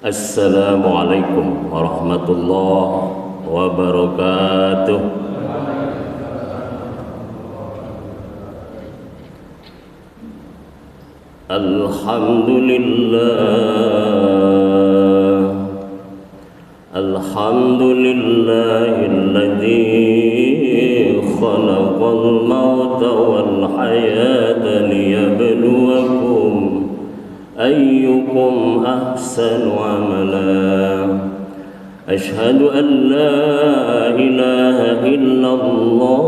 Assalamualaikum warahmatullahi wabarakatuh. Alhamdulillahilladzi khalaqal mauta wal hayata liyabluwakum ayyukum ahsanu amala. Ashhadu an la ilaha illallah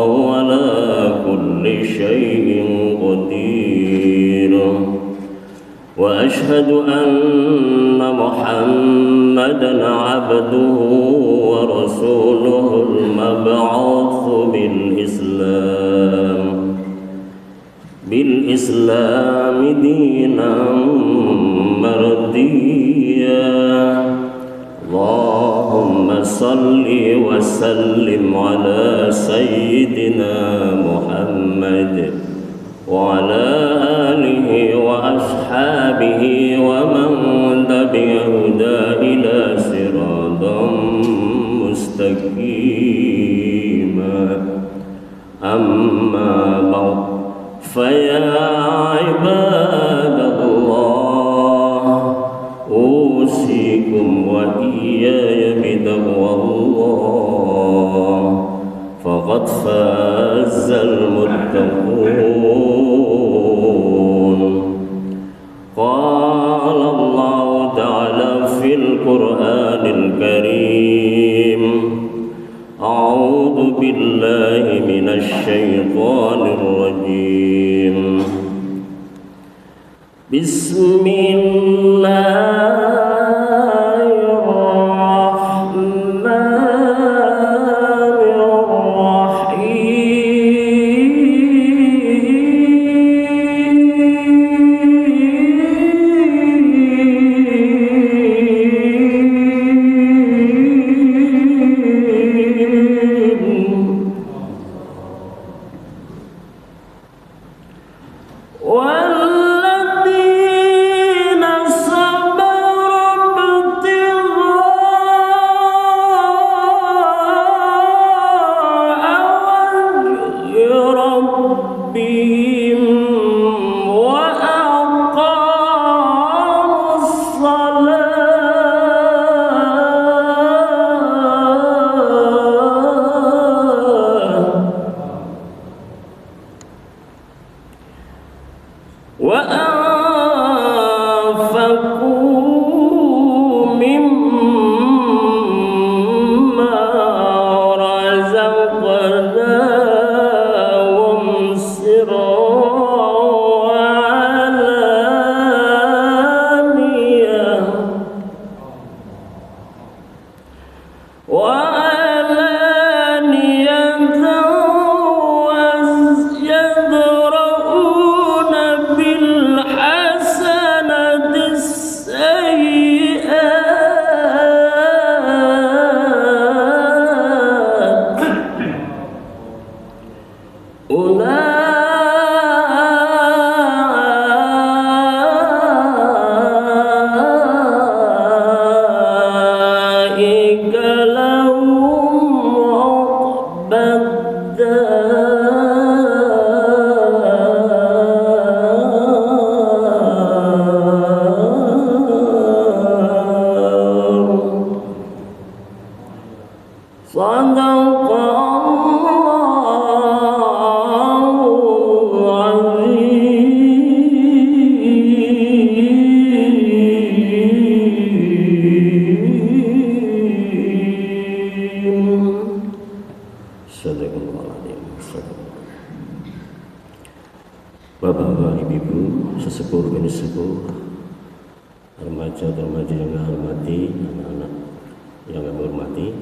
wa ala kulli syai'in qadir. Wa ashhadu anna Muhammadan abduhu wa rasuluhul mab'utsu bil Islam dinan mardiyya. Allahumma salli wa sallim ala sayyidina Muhammad wa ala alihi wa ashabihi wa man tabi'ahuda ila siratam mustaqima. Amma ba'd, faya ibadallah, usikum wa iyaya bitaqwallah, faqad fazal muttaqun. Qala Allah ta'ala fil Qur'anil Karim, a'udzu billahi minasy syaithanir rajim. Bapak-bapak, ibu-ibu, sesepuh dan sesepuh, remaja-remaja yang saya hormati, anak-anak yang saya hormati,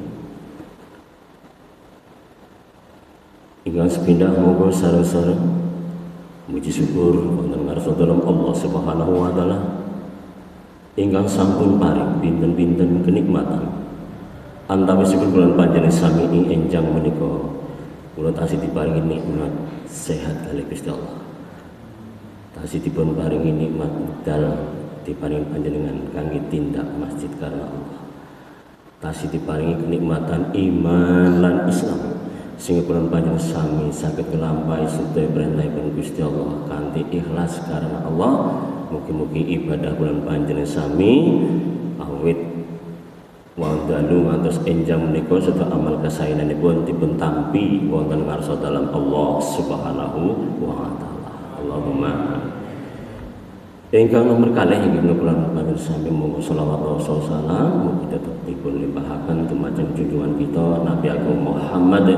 ingkang sepindah monggo sareng-sareng muji syukur wonten ngarsa dalam Allah Subhanahu wa taala ingkang sampun paring pinten-pinten kenikmatan antawisipun kula panjenengan sami ing enjang menika kula tasih diparingi nikmat sehat kalih Gusti Allah. Tasih dipun paringi nikmat dal diparingi panjenengan kangge tindak masjid karena Allah. Tasih diparingi kenikmatan iman lan Islam sehingga kula panjenengan sami saged nglampahi sedaya perintahipun Gusti Allah kanthi ikhlas karena Allah. Mugi-mugi ibadah kula panjenengan sami awit wonten ngantos enjang menika sedaya amal kasaenanipun dipun tampi wonten ngarsa dalam Allah Subhanahu wa taala. Allahumma ingkang nomor kalih inggih kula panjenengan sami monggo selawat wa salam mugi tetep dipun limpahaken dumateng junjungan kita Nabi Agung Muhammad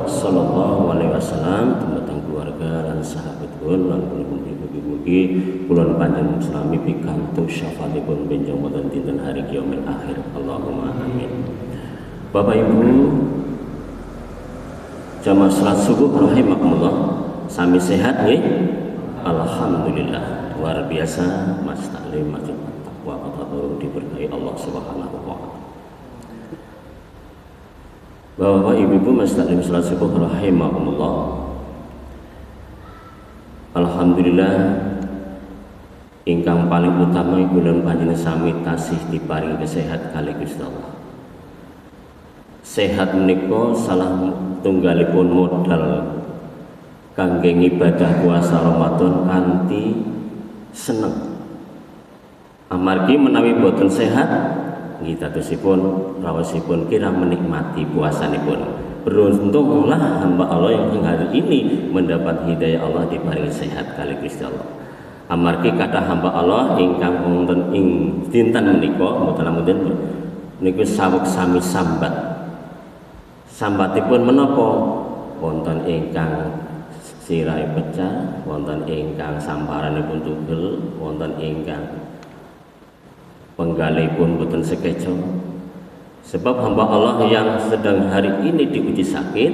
sallallahu alaihi wasallam dumateng keluarga lan sahabatipun lan mugi kula panjenengan sami pikantuk syafaatipun benjang wonten dinten hari kiamat akhir. Allahumma amin. Bapak Ibu jamaah salat subuh rahimakumullah, sami sehat nggih? Alhamdulillah. Luar biasa Mas Taklim Masjid Taqwa Kota Baru diberkahi Allah Subhanahu wa taala. Bapak Ibu Mas Taklim salat subuh rahimakumullah. Alhamdulillah ingkang paling utama kula panjenengan sami tasih diparingi kesehat kalih Gusti Allah. Sehat menika salah tunggalipun modal kangge ibadah puasa Ramadan kanthi seneng. Amargi menawi boten sehat nggih dadosipun rawasipun kirang menikmati puasanipun. Beruntunglah hamba Allah yang hari ini mendapat hidayah Allah diparingi sehat kali Gusti Allah. Amargi kata hamba Allah ingkang wonten ing dinten menika mboten niku saweg sami sambat. Sambatipun menapa? Wonten ingkang sirahe pecah, wonten ingkang samparanipun tugel, wonten ingkang penggalipun boten sekeca. Sebab hamba Allah yang sedang hari ini diuji sakit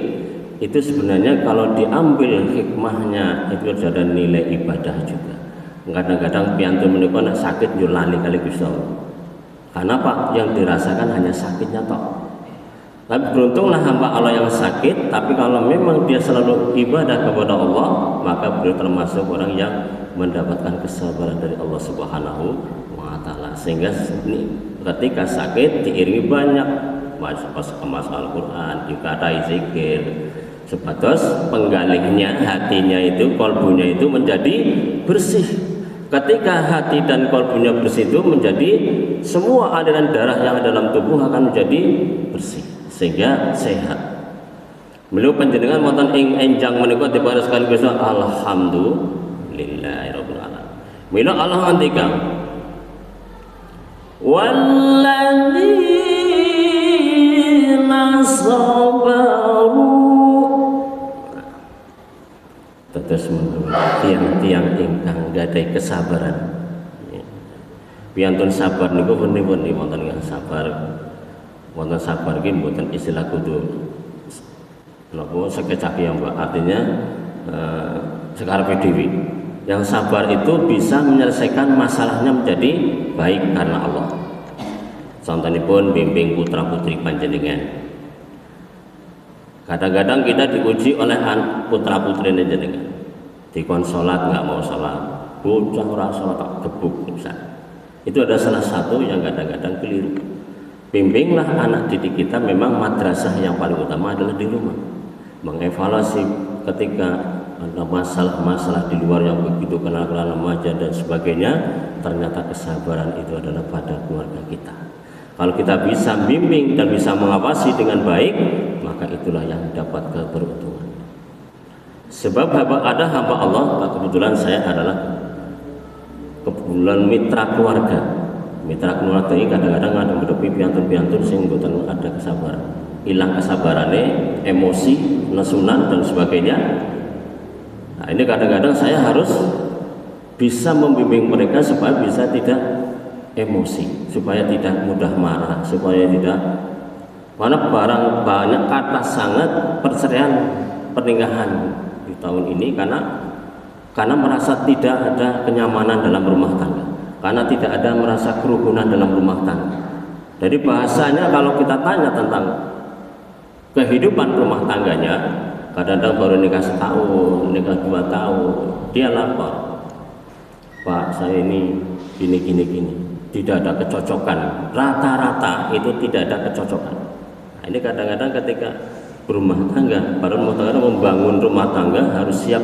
itu sebenarnya kalau diambil hikmahnya itu ada nilai ibadah juga. Kadang-kadang piantun menika nek sakit yo lali kali Gusti Allah. Karena Pak yang dirasakan hanya sakitnya toh. Tapi beruntunglah hamba Allah yang sakit, tapi kalau memang dia selalu ibadah kepada Allah, maka beliau termasuk orang yang mendapatkan kesabaran dari Allah Subhanahu wa taala. Sehingga ketika sakit diiringi banyak masalah Al-Qur'an, dikatai zikir, sebatas penggalihnya hatinya itu, kolbunya itu menjadi bersih. Ketika hati dan kolbunya bersih itu menjadi semua aliran darah yang ada dalam tubuh akan menjadi bersih sehingga sehat. Beliau panjenengan wonten ing enjang menika diparingaken Gusti alhamdulillahirabbil alamin. Mila Allah ngendikan walladzina sabaru tetes tiang-tiang ingkang gadai kesabaran. Piantun sabar niku pundi-pundi wonten ingkang sabar. Wonten sabar iki mboten istilah kudu napa sekecaki yang Mbak, artinya sekarepe dhewe. Yang sabar itu bisa menyelesaikan masalahnya menjadi baik karena Allah. Contohipun bimbing putra putri panjenengan. Kadang-kadang kita diuji oleh putra putri jenengan. Dikon salat nggak mau salat, bocah ora salat tak gebuk Ustaz. Itu ada salah satu yang kadang-kadang keliru. Bimbinglah anak didik kita, memang madrasah yang paling utama adalah di rumah. Mengevaluasi ketika ada masalah-masalah di luar yang begitu kenal-kenal remaja dan sebagainya, ternyata kesabaran itu adalah pada keluarga kita. Kalau kita bisa bimbing dan bisa mengawasi dengan baik, maka itulah yang dapat keberuntungan. Sebab ada hamba Allah, kebetulan saya adalah kebetulan mitra keluarga. Mitra keluarga ini kadang-kadang ada menghadapi piantun-piantun sing mboten ada kesabaran. Hilang kesabarannya, emosi, nesunan dan sebagainya. Nah, ini kadang-kadang saya harus bisa membimbing mereka supaya bisa tidak emosi, supaya tidak mudah marah, supaya tidak, karena barang banyak kata sangat perceraian pernikahan di tahun ini karena merasa tidak ada kenyamanan dalam rumah tangga, karena tidak ada merasa kerukunan dalam rumah tangga. Jadi bahasanya kalau kita tanya tentang kehidupan rumah tangganya, kadang-kadang baru nikah setahun, nikah 2 tahun, dia lapor, Pak saya ini gini. Tidak ada kecocokan. Rata-rata itu tidak ada kecocokan. Nah, ini kadang-kadang ketika berumah tangga, para rumah tangga membangun rumah tangga harus siap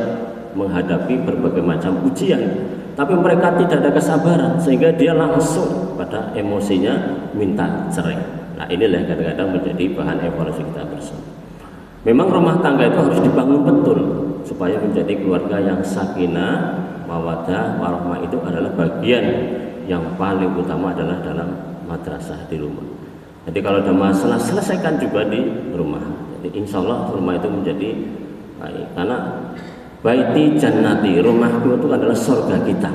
menghadapi berbagai macam ujian. Tapi mereka tidak ada kesabaran sehingga dia langsung pada emosinya minta cerai. Nah, inilah kadang-kadang menjadi bahan evaluasi kita bersama. Memang rumah tangga itu harus dibangun betul supaya menjadi keluarga yang sakinah, mawaddah, warahmah. Itu adalah bagian yang paling utama adalah dalam madrasah di rumah. Jadi kalau ada masalah selesaikan juga di rumah. Jadi insya Allah rumah itu menjadi baik. Karena baiti jannati, rumahku itu adalah surga kita.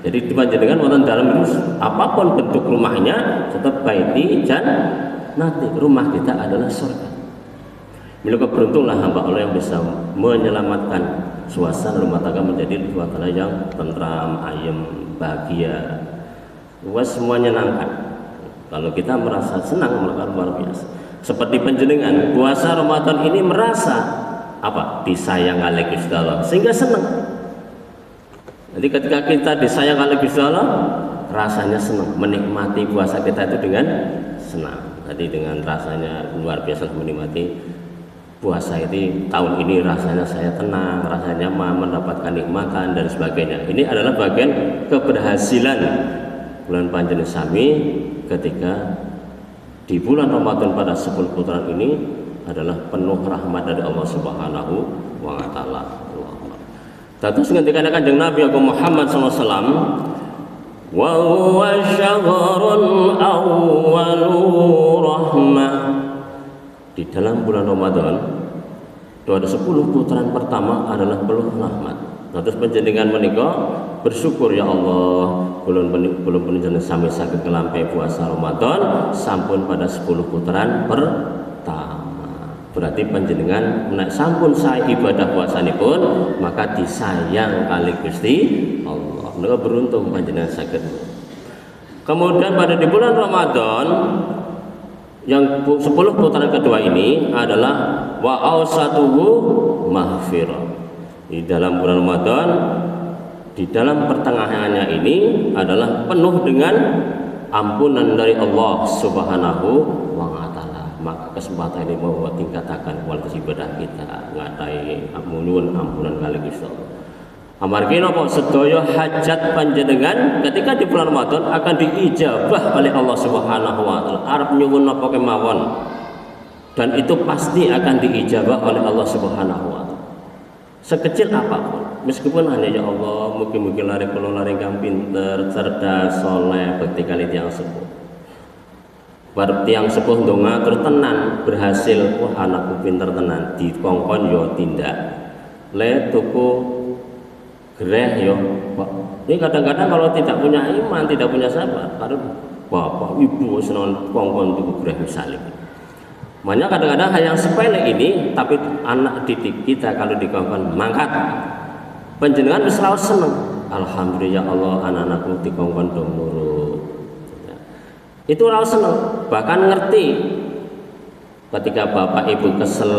Jadi dipanjangkan wonten dalam itu apapun bentuk rumahnya tetap baiti jannati, rumah kita adalah surga. Maka beruntunglah hamba Allah yang bisa menyelamatkan suasana rumah tangga menjadi suasana yang tentram, ayem, bahagia, semuanya menyenangkan. Kalau kita merasa senang maka luar biasa. Seperti panjenengan puasa Ramadan ini merasa apa? Disayang oleh Gusti Allah sehingga senang. Jadi ketika kita disayang oleh Gusti Allah rasanya senang, menikmati puasa kita itu dengan senang. Jadi dengan rasanya luar biasa menikmati puasa itu. Tahun ini rasanya saya tenang, rasanya mendapatkan nikmatan dan sebagainya. Ini adalah bagian keberhasilan bulan panjenengan sami ketika di bulan Ramadan pada 10 putaran ini adalah penuh rahmat dari Allah Subhanahu wa taala. Terus ketika Kanjeng Nabi Muhammad SAW, wa huwa syahrul awwalu rahmah. Di dalam bulan Ramadan itu ada 10 putaran pertama adalah penuh rahmat. Terus panjenengan menika bersyukur ya Allah belum panjenengan sami saged kelampai puasa Ramadan sampun pada 10 putaran pertama. Berarti panjenengan nek sampun sae ibadah puasanipun maka disayang kali Gusti Allah. Menika beruntung panjenengan saged. Kemudian pada di bulan Ramadan yang 10 putaran kedua ini adalah wa ausatuhu mahfirah. Di dalam bulan Ramadan di dalam pertengahannya ini adalah penuh dengan ampunan dari Allah Subhanahu wa taala. Maka kesempatan ini mau tingkatakan kualitas ibadah kita ngatai ampunan kali Gusti Allah. Amargi napa sedaya hajat panjenengan ketika di bulan Ramadan akan diijabah oleh Allah Subhanahu wa taala. Arep nyuwun napa kemawon dan itu pasti akan diijabah oleh Allah Subhanahu wa taala. Sekecil apapun, meskipun hanya ya Allah, mungkin lari kula lari kang pinter, cerdas, soleh, bekti kali tiyang sepuh. Bar tiyang sepuh ndonga terus tenan berhasil, wah anakku pinter tenan, dikongkon yo tindak. Le tuku greh yo, Pak. Ini kadang-kadang kalau tidak punya iman, tidak punya sabar, harus bapak ibu senang kongkon tuku greh misalnya. Makanya kadang-kadang hal yang sepele ini, tapi anak didik kita kalau dikongkon mangkat, panjenengan wis raos seneng. Alhamdulillah ya Allah anak-anakku dikongkon dong nurut. Itu raos seneng, bahkan ngerti. Ketika bapak ibu kesel,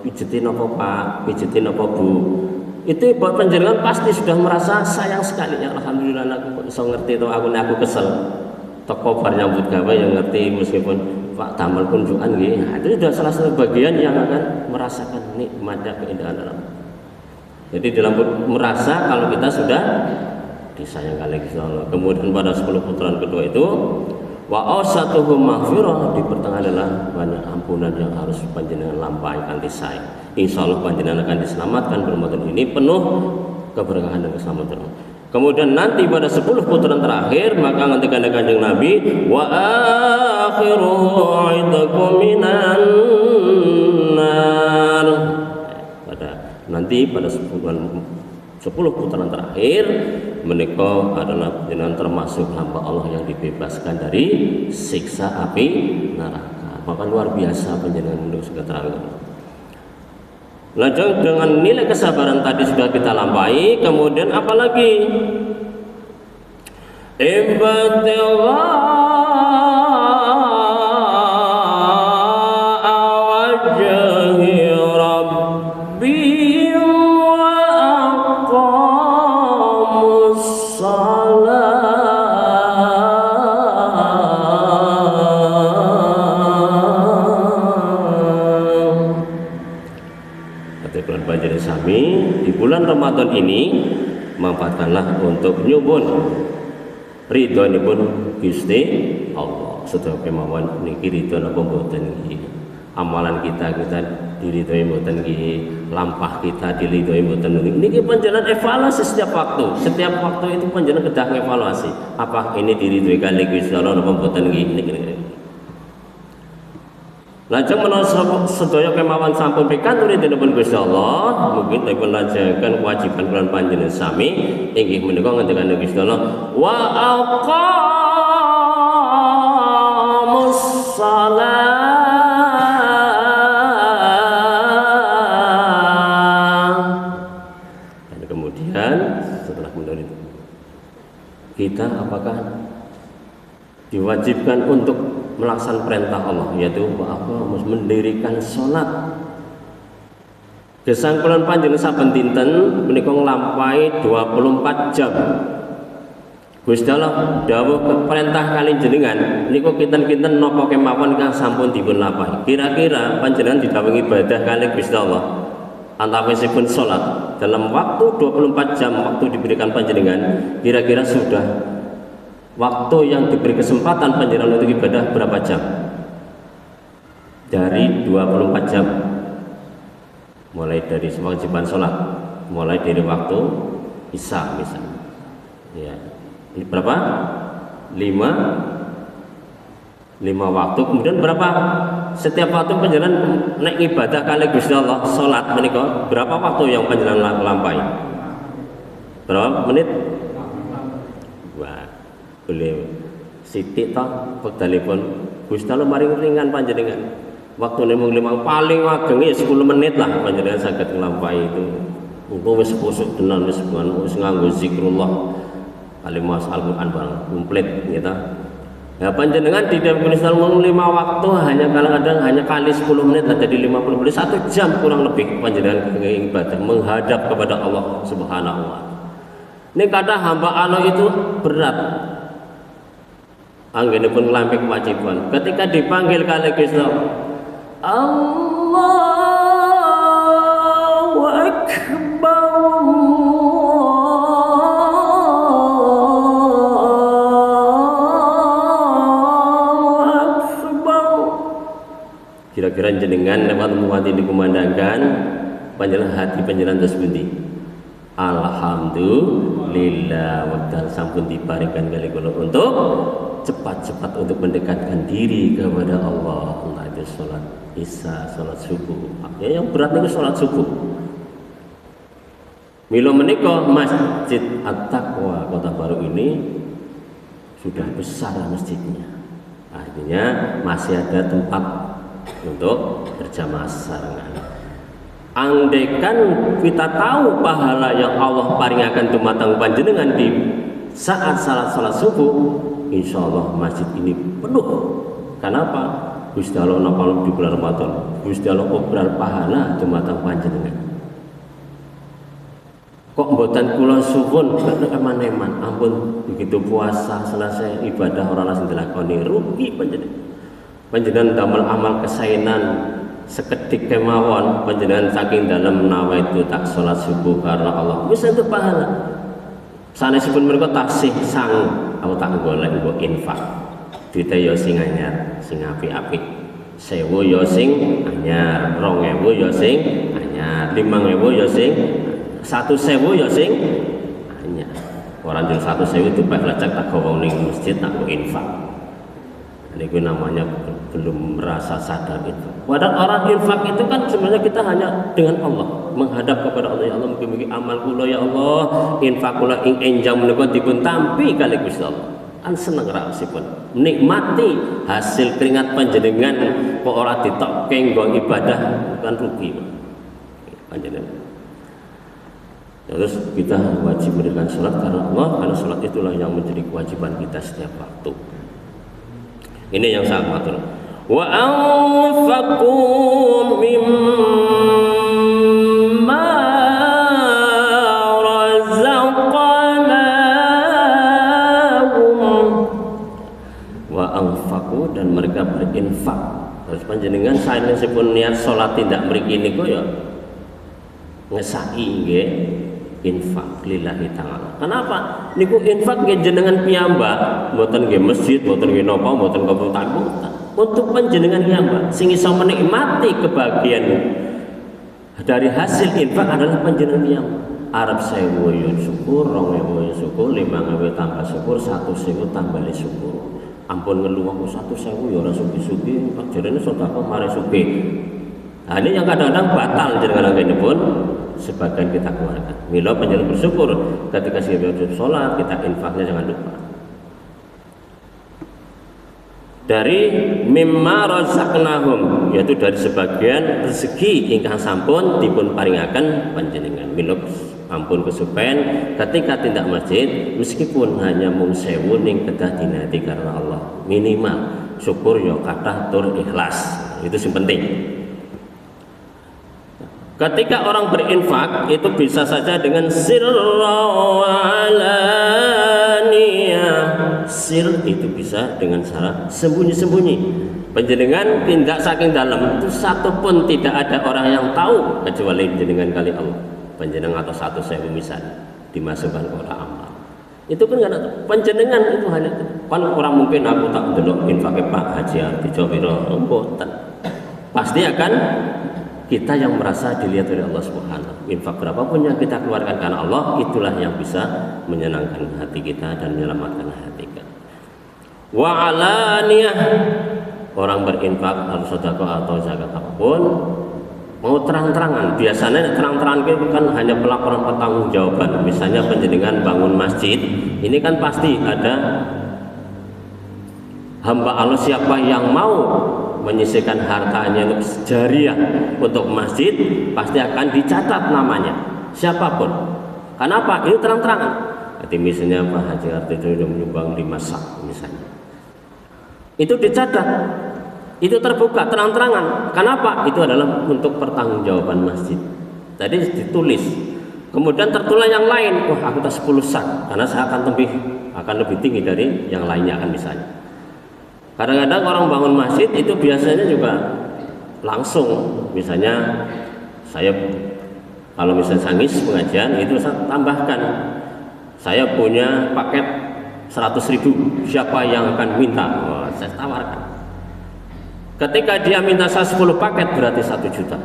pijetin apa Pak, pijetin apa Bu, itu buat panjenengan pasti sudah merasa sayang sekali ya. Alhamdulillah anakku iso ngerti to aku kesel. Toko bar nyambut gawe yang ngerti meskipun Pak damel kunjukan nggih. Nah, itu sudah salah satu bagian yang akan merasakan nikmatnya keindahan alam. Jadi dalam merasa kalau kita sudah disayang oleh Allah. Kemudian pada 10 putaran kedua itu wa ausatuhum maghfirah, di pertengahan adalah banyak ampunan yang harus panjenengan lampahi kanthi sae. Insyaallah panjenengan akan diselamatkan Ramadan ini penuh keberkahan dan keselamatan. Kemudian nanti pada 10 putaran terakhir maka ngantikan Kanjeng Nabi wa akhiru aidakum minan nar. Nanti pada 10 putaran terakhir menika adalah jenengan termasuk hamba Allah yang dibebaskan dari siksa api neraka. Maka luar biasa panjenengan menurut keterangan. Lanjut dengan nilai kesabaran tadi sudah kita lampaui, kemudian apalagi? Ibtigha wajhi rabbihim wa aqamus salat. sami di bulan Ramadan ini manfaatkanlah untuk nyuwun ridhonipun Gusti Allah. Sedaya kemawon niki ridho napa mboten niki. Amalan kita diridhoi mboten niki, lampah kita diridhoi mboten niki panjenengan evaluasi setiap waktu. Setiap waktu itu panjenengan kedah evaluasi, apa ini diridhoi kali Gusti Allah napa mboten niki. Lajeng menawa sedaya kemawon sampun pikantuk ridhonipun Gusti Allah, mungkin dipun lajengaken kewajiban kula panjenengan sami inggih menika ngendikaken Gusti Allah wa aqamus shalah. Kita apakah diwajibkan untuk melaksanakan perintah Allah, yaitu harus mendirikan sholat. Gesang kulon panjenengan saben dinten menika nglampahi 24 jam. Gusti Allah dawuh perintah kali jenengan niku kinten-kinten napa kemawon kang sampun dipun lampahi. Kira-kira panjenengan didhawuhi ibadah kali Gusti Allah antawisipun sholat dalam waktu 24 jam waktu diberikan panjenengan, kira-kira sudah waktu yang diberi kesempatan panjenengan untuk ibadah berapa jam? Dari 24 jam, mulai dari kewajiban sholat, mulai dari waktu isya misalnya ya, ini berapa? 5 waktu. Kemudian berapa setiap waktu panjenengan naik ibadah kali Gusti Allah salat menika berapa waktu yang panjenengan lampahi? Berapa menit? Wah, boleh sithik ta wektalipun Gusti Allah maring ringan panjenengan. Waktune mung 5 paling ageng ya 10 menit lah panjenengan saged nglampahi itu. Engko wis kusuk tenan wis nganggo zikrullah kalimat Al-Qur'an barang komplit gitu. Ya panjenengan tidak bisa ngomong 5 waktu hanya kadang-kadang hanya kali 10 menit jadi 50 menit 1 jam kurang lebih panjenengan ibadah menghadap kepada Allah Subhanahu wa taala. Ini kata hamba Allah itu berat. Anggenipun nglampih kewajiban. Ketika dipanggil kali Gusti Allahu Akbar. Kira-kira jenengan lewat muati dikumandangkan panjenengan hati panjenengan terus pundi? Alhamdulillah wekdal sampun diparingkan kali kula untuk cepat-cepat untuk mendekatkan diri kepada Allah. Entah itu sholat isya, sholat subuh. Ya yang berat itu sholat subuh. Mila menika Masjid At-Taqwa Kota Baru ini sudah besar masjidnya. Artinya masih ada tempat untuk berjamaah sesarengan. Andaikan kita tahu pahala yang Allah paringaken dumateng panjenengan di saat salat subuh, insya Allah masjid ini penuh. Kenapa? Gusti Allah napa di bulan Ramadan, Gusti Allah obral pahala dumateng panjenengan. Kok mboten kula suwun eman-eman, ampun begitu puasa selesai ibadah ora langsung dilakoni, rugi panjenengan. Panjenengan damel amal kesainan sekedik kemawon panjenengan saking dalam nawaitu tak sholat subuh karena Allah wis entuk pahala. Sanesipun menika tasih sang aku tak golek nggo infak. Duite ya sing anyar, sing apik-apik. 1000 ya sing anyar, 2000 ya sing anyar, 5000 ya sing 1000 ya sing anyar. Ora njur 1000 dipek lecek tak gawa ning masjid tak nggo infak. Ini namanya belum merasa sadar itu. Padahal orang infak itu kan sebenarnya kita hanya dengan Allah, menghadap kepada Allah. Ya Allah, mugi-mugi amal kula ya Allah, infak kula ing enjang menika dipun tampi kali Gusti Allah. An seneng rasipun nikmati hasil keringat panjenengan kok ora ditokke nggo ibadah kan rugi panjenengan. Terus kita wajib mendirikan sholat karena Allah, karena sholat itulah yang menjadi kewajiban kita setiap waktu. Ini yang sangat matur. Wa anfaqu mimma razaqnahum. Wa anfaqu dan mereka berinfak. Terus panjenengan sanesipun niat salat tidak mriki niku ya ngesaki nggih infak lillahi ta'ala. Kenapa? Niku infak nggih jenengan piyambak, mboten nggih masjid, mboten nggih napa, mboten kebutuhan, untuk panjenengan piyambak sing iso menikmati kebahagiaan dari hasil infak adalah panjenengan piyambak. Arab 1000 yo syukur, 2000 yo syukur, 5000 tambah syukur, 1000 tambah syukur. Ampun ngeluh aku 1000 ya ora sugi-sugi, jarene sedekah mari sugih. Nah, ini yang kadang-kadang batal jenengan ngene pun sebagian kita keluarkan. Mila panjenengan bersyukur ketika siap sholat, kita infaknya jangan lupa. Dari mimma razaqnahum, yaitu dari sebagian rezeki ingkang sampun dipun paringaken panjenengan. Mila ampun kesupen ketika tindak masjid meskipun hanya mung 1000 ning kedah dinati karena Allah. Minimal syukur ya kathah tur ikhlas. Itu sing penting. Ketika orang berinfak itu bisa saja dengan sirrawalaniyah. Sir itu bisa dengan cara sembunyi-sembunyi. Panjenengan tindak saking dalam itu satu pun tidak ada orang yang tahu kecuali panjenengan kali Allah. Panjenengan atau 100.000 misalnya dimasukkan ke kotak amal. Itu kan enggak ada. Panjenengan itu hanya kan orang mungkin aku tak delok infake Pak Haji Artijo piro mboten. Pasti akan kita yang merasa dilihat oleh Allah Subhanahu. Infak berapapun yang kita keluarkan karena Allah, itulah yang bisa menyenangkan hati kita dan menyelamatkan hati kita. Wa alaniyah, orang berinfak harus sedekah atau zakat apapun mau terang-terangan. Biasanya terang-terangan itu kan hanya pelaporan pertanggungjawaban. Misalnya panjenengan bangun masjid, ini kan pasti ada hamba Allah siapa yang mau menyisihkan hartanya untuk jariah untuk masjid, pasti akan dicatat namanya siapapun. Kenapa? Ini terang-terangan. Jadi misalnya Pak Haji Artijo sudah menyumbang 5 sak misalnya, itu dicatat, itu terbuka terang-terangan. Kenapa? Itu adalah untuk pertanggungjawaban masjid. Tadi ditulis, kemudian tertulis yang lain, wah aku tak 10 sak karena saya akan lebih tinggi dari yang lainnya akan misalnya. Kadang-kadang orang bangun masjid itu biasanya juga langsung, misalnya saya kalau misalnya sangis pengajian itu saya tambahkan, saya punya paket 100.000, siapa yang akan minta? Oh, saya tawarkan. Ketika dia minta saya 10 paket berarti 1 juta.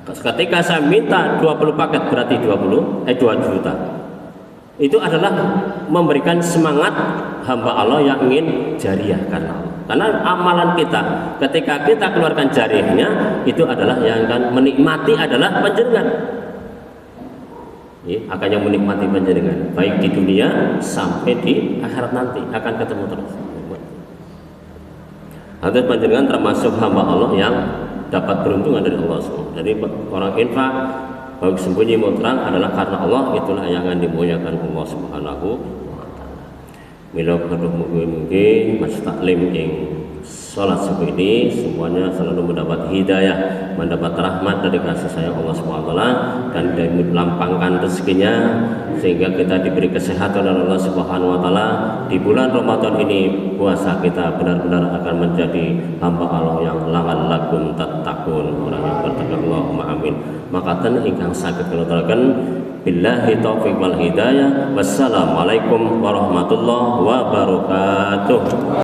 Ketika saya minta 20 paket berarti 2 juta. Itu adalah memberikan semangat hamba Allah yang ingin jariah karena Allah. Karena amalan kita ketika kita keluarkan jariahnya itu adalah yang akan menikmati adalah panjenengan. Ya, akan yang menikmati panjenengan baik di dunia sampai di akhirat nanti akan ketemu terus. Nanti panjenengan termasuk hamba Allah yang dapat peruntungan dari Allah SWT. Jadi orang infak baik sembunyi maupun terang adalah karena Allah, itulah yang akan dimuliakan Allah Subhanahu wa taala. Mila kepada mugi-mugi mas taklim ing salat subuh ini semuanya selalu mendapat hidayah, mendapat rahmat dari kasih sayang Allah Subhanahu wa taala dan dilapangkan rezekinya sehingga kita diberi kesehatan oleh Allah Subhanahu wa taala. Di bulan Ramadan ini puasa kita benar-benar akan menjadi hamba Allah yang la'allakum tattaqun, orang yang bertakwa. Allahumma amin. Maka ten ingkang saged kula aturaken billahi taufiq wal hidayah. Wassalamualaikum warahmatullahi wabarakatuh.